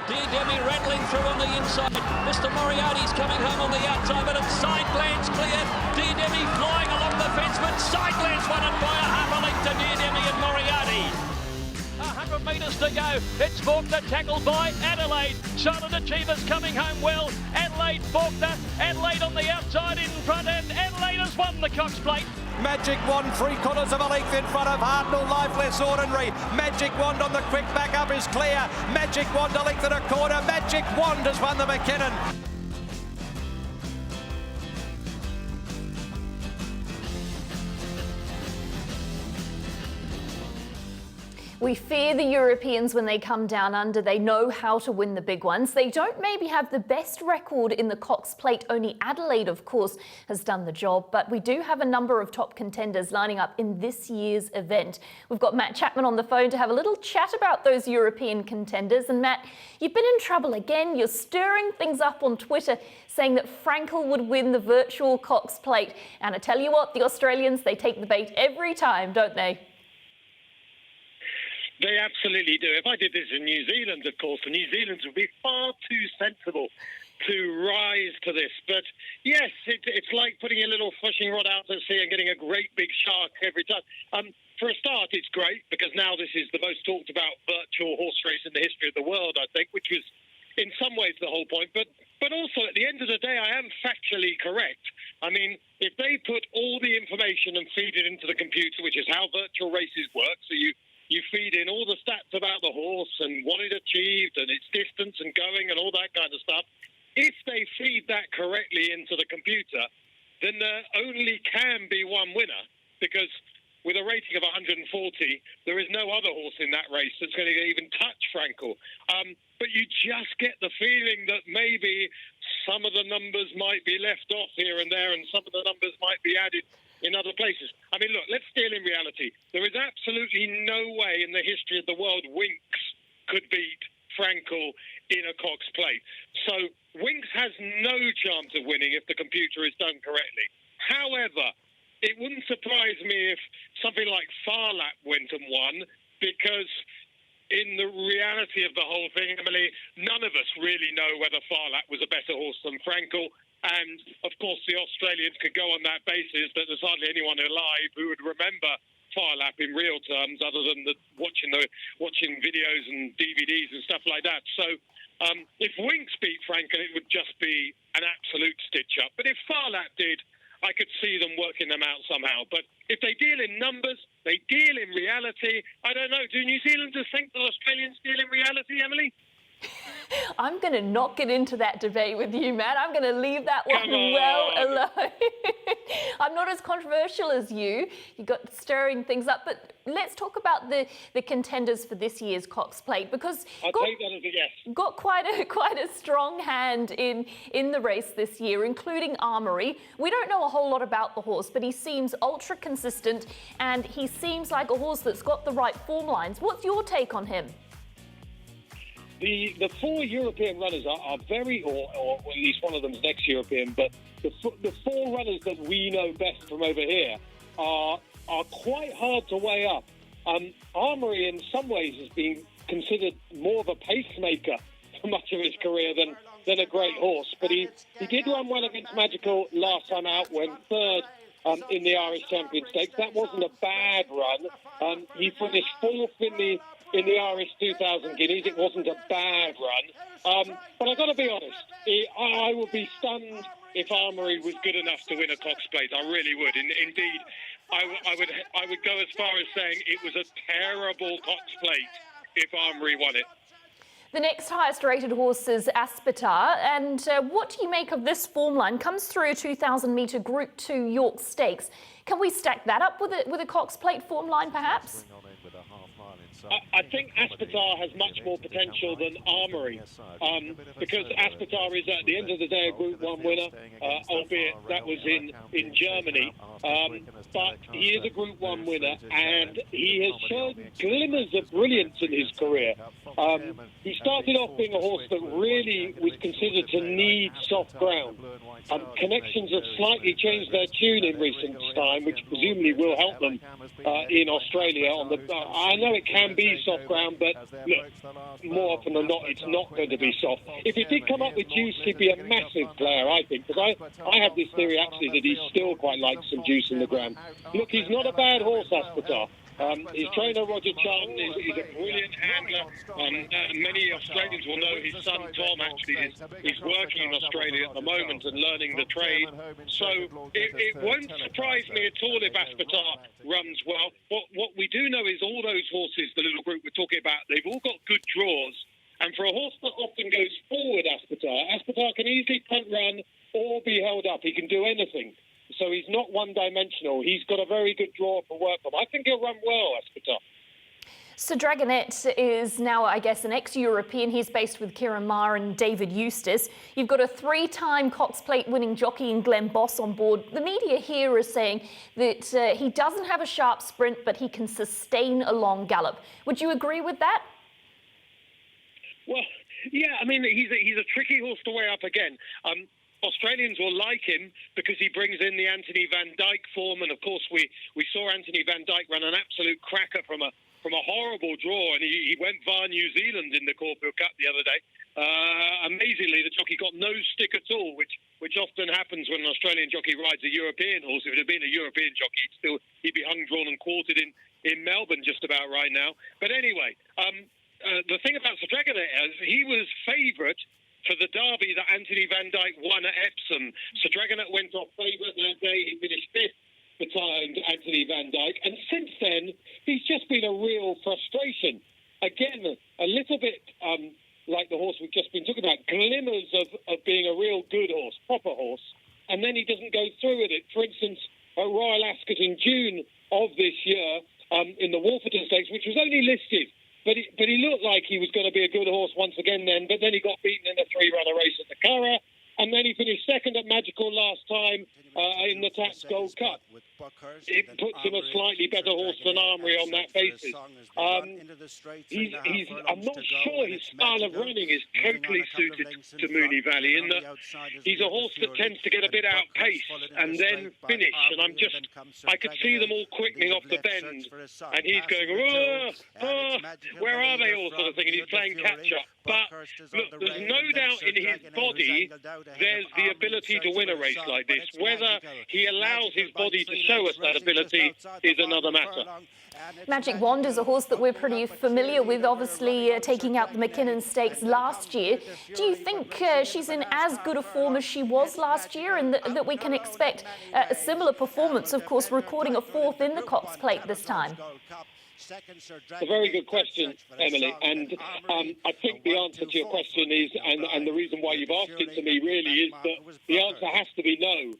Demi rattling through on the inside. Mr. Moriarty's coming home on the outside, but it's side glance cleared. Demi flying along the fence, but side glance won it by a half a length to Demi and Moriarty. 100 metres to go. It's Faulkner tackled by Adelaide. Silent Achievers coming home well. Adelaide, Faulkner. Adelaide on the outside in front, and Adelaide has won the Cox Plate. Magic Wand, 3/4 of a length in front of Hartnell, Life Less Ordinary. Magic Wand on the quick back up is clear. Magic Wand a length and a quarter. Magic Wand has won the McKinnon. We fear the Europeans when they come down under. They know how to win the big ones. They don't maybe have the best record in the Cox Plate. Only Adelaide, of course, has done the job. But we do have a number of top contenders lining up in this year's event. We've got Matt Chapman on the phone to have a little chat about those European contenders. And Matt, you've been in trouble again. You're stirring things up on Twitter, saying that Frankel would win the virtual Cox Plate. And I tell you what, the Australians, they take the bait every time, don't they? They absolutely do. If I did this in New Zealand, of course, the New Zealanders would be far too sensible to rise to this. But yes, it's like putting a little fishing rod out to sea and getting a great big shark every time. For a start, it's great because now this is the most talked about virtual horse race in the history of the world, I think, which was in some ways the whole point. But also, at the end of the day, I am factually correct. I mean, if they put all the information and feed it into the computer, which is how virtual races work, so you feed in all the stats about the horse and what it achieved and its distance and going and all that kind of stuff. If they feed that correctly into the computer, then there only can be one winner, because with a rating of 140, there is no other horse in that race that's going to even touch Frankel. But you just get the feeling that maybe some of the numbers might be left off here and there, and some of the numbers might be added in other places. I mean, look, let's deal in reality. There is absolutely no way in the history of the world Winks could beat Frankel in a Cox Plate. So Winks has no chance of winning if the computer is done correctly. However, it wouldn't surprise me if something like Farlap went and won, because in the reality of the whole thing, Emily, none of us really know whether Farlap was a better horse than Frankel. And, of course, the Australians could go on that basis that there's hardly anyone alive who would remember Farlap in real terms, other than watching videos and DVDs and stuff like that. So if Winks beat Frankel, it would just be an absolute stitch-up. But if Farlap did, I could see them working them out somehow. But if they deal in numbers, they deal in reality. I don't know. Do New Zealanders think that Australians deal in reality, Emily? I'm going to not get into that debate with you, Matt. I'm going to leave that one well alone. I'm not as controversial as you. You got stirring things up. But let's talk about the contenders for this year's Cox Plate, because got quite a strong hand in the race this year, including Armoury. We don't know a whole lot about the horse, but he seems ultra consistent, and he seems like a horse that's got the right form lines. What's your take on him? The four European runners are very, or at least one of them's next European, but the four runners that we know best from over here are quite hard to weigh up. Armoury, in some ways, has been considered more of a pacemaker for much of his career than a great horse. But he did run well against Magical last time out, went third in the Irish Champion Stakes. That wasn't a bad run. He finished fourth in the Irish 2000 Guineas. It wasn't a bad run. But I've got to be honest, I would be stunned if Armoury was good enough to win a Cox Plate. I really would. Indeed, I would go as far as saying it was a terrible Cox Plate if Armoury won it. The next highest rated horse is Asphata. And what do you make of this form line? Comes through a 2,000 metre Group 2 York Stakes. Can we stack that up with a Cox Plate form line, perhaps? I think Asphata has much more potential than Armoury, because Asphata is, at the end of the day, a Group 1 winner, albeit that was in Germany. But he is a Group 1 winner, and he has shown glimmers of brilliance in his career. He started off being a horse that really was considered to need soft ground. Connections have slightly changed their tune in recent time, which presumably will help them in Australia. I know it can be soft ground, but look, more often than not, it's not going to be soft. If he did come up with juice, he'd be a massive player, I think, because I have this theory actually that he still quite likes some juice in the ground. Look, he's not a bad horse, Asphata. His trainer, Roger Charlton, is a brilliant handler. Many Australians will know his son, Tom, actually is working in Australia at the moment and learning the trade. So it won't surprise me at all if Asphata runs well. What we do know is all those horses, the little group we're talking about, they've all got good draws. And for a horse that often goes forward, Asphata can easily punt run or be held up. He can do anything. So he's not one-dimensional. He's got a very good draw for work from. I think he'll run well, Asphata. So Dragonette is now, I guess, an ex-European. He's based with Kieran Maher and David Eustace. You've got a three-time Cox Plate winning jockey in Glenn Boss on board. The media here is saying that he doesn't have a sharp sprint, but he can sustain a long gallop. Would you agree with that? Well, yeah, I mean, he's a tricky horse to weigh up again. Australians will like him because he brings in the Anthony Van Dyke form, and of course we saw Anthony Van Dyke run an absolute cracker from a horrible draw, and he went via New Zealand in the Caulfield Cup the other day. Amazingly, the jockey got no stick at all, which often happens when an Australian jockey rides a European horse. If it had been a European jockey, he'd be hung, drawn, and quartered in Melbourne just about right now. But anyway, the thing about Sir Dragonette is he was favourite for the derby that Anthony Van Dyke won at Epsom. Sir Dragonette went off favourite that day. He finished fifth behind Anthony Van Dyke. And since then, he's just been a real frustration. Again, a little bit like the horse we've just been talking about, glimmers of being a real good horse, proper horse. And then he doesn't go through with it. For instance, at Royal Ascot in June of this year, in the Wolferton Stakes, which was only listed, but he looked like he was going to be a good horse once again then, but then he got beaten in the three-runner race at the Curragh, and then he finished second at Magical last time in the Tats Gold Cup. It puts him a slightly better horse than Armoury on that basis. I'm not sure his style of running is totally suited to Moonee Valley, in that he's a horse that tends to get a bit outpaced and then finish, and I could see them all quickening off the bend, and he's going, where are they all, sort of thing, and he's playing catch-up. But look, there's no doubt in his body there's the ability to win a race like this. Whether he allows his body to show us that ability is another matter. Magic Wand is a horse that we're pretty familiar with, obviously taking out the McKinnon Stakes last year. Do you think she's in as good a form as she was last year, and that we can expect a similar performance, of course, recording a fourth in the Cox Plate this time? It's a very good question, Emily, and I think the answer to your question is, and the reason why you've asked it to me really, is that the answer has to be no.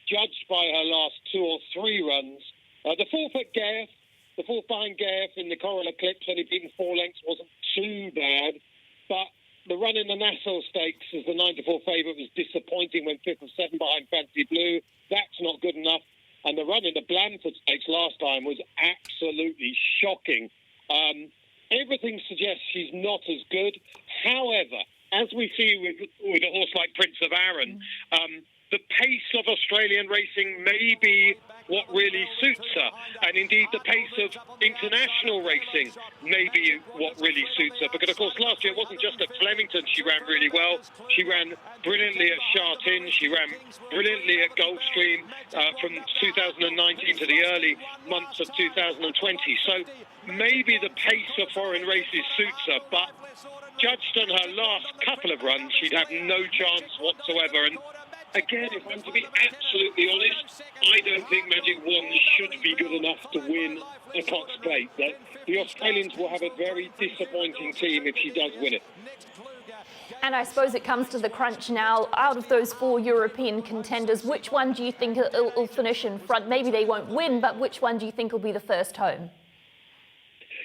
Judged by her last two or three runs, the fourth at Gareth, the fourth behind Gareth in the Coral Eclipse, only beaten 4 lengths, wasn't too bad, but the run in the Nassau Stakes as the 9-4 favourite was disappointing when 5th of 7 behind Fancy Blue. That's not good enough. And the run in the Blandford Stakes last time was absolutely shocking. Everything suggests she's not as good. However, as we see with a horse like Prince of Arran, the pace of Australian racing may be what really suits her. And indeed, the pace of international racing may be what really suits her. Because, of course, last year it wasn't just at Flemington she ran really well. She ran brilliantly at Chartin. She ran brilliantly at Gulfstream from 2019 to the early months of 2020. So maybe the pace of foreign races suits her. But judged on her last couple of runs, she'd have no chance whatsoever. And again, if I'm to be absolutely honest, I don't think Magic Wand should be good enough to win a Cox Plate. The Australians will have a very disappointing team if she does win it. And I suppose it comes to the crunch now. Out of those 4 European contenders, which one do you think will finish in front? Maybe they won't win, but which one do you think will be the first home?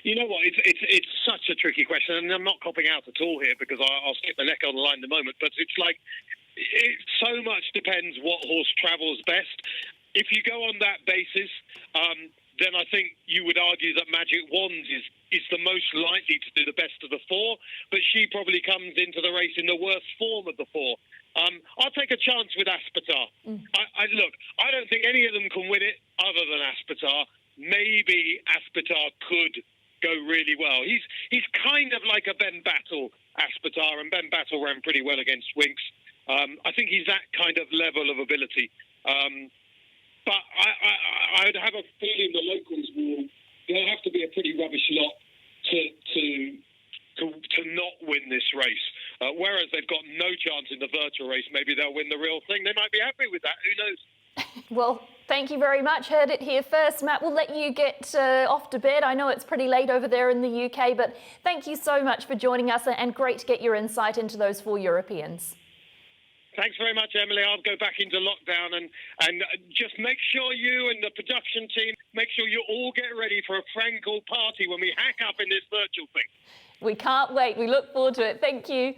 You know what, it's such a tricky question, and I'm not copping out at all here because I'll skip the neck on the line in a moment, but it's like, it so much depends what horse travels best. If you go on that basis, then I think you would argue that Magic Wands is the most likely to do the best of the four, but she probably comes into the race in the worst form of the four. I'll take a chance with Asphata. Look, I don't think any of them can win it other than Asphata. Maybe Asphata could go really well. He's kind of like a Ben Battle, Asphata, and Ben Battle ran pretty well against Winks. I think he's that kind of level of ability. But I'd have a feeling the locals they'll have to be a pretty rubbish lot to not win this race. Whereas they've got no chance in the virtual race, maybe they'll win the real thing. They might be happy with that. Who knows? Well, thank you very much. Heard it here first. Matt, we'll let you get off to bed. I know it's pretty late over there in the UK, but thank you so much for joining us, and great to get your insight into those four Europeans. Thanks very much, Emily. I'll go back into lockdown and just make sure you and the production team, make sure you all get ready for a Frankel party when we hack up in this virtual thing. We can't wait. We look forward to it. Thank you.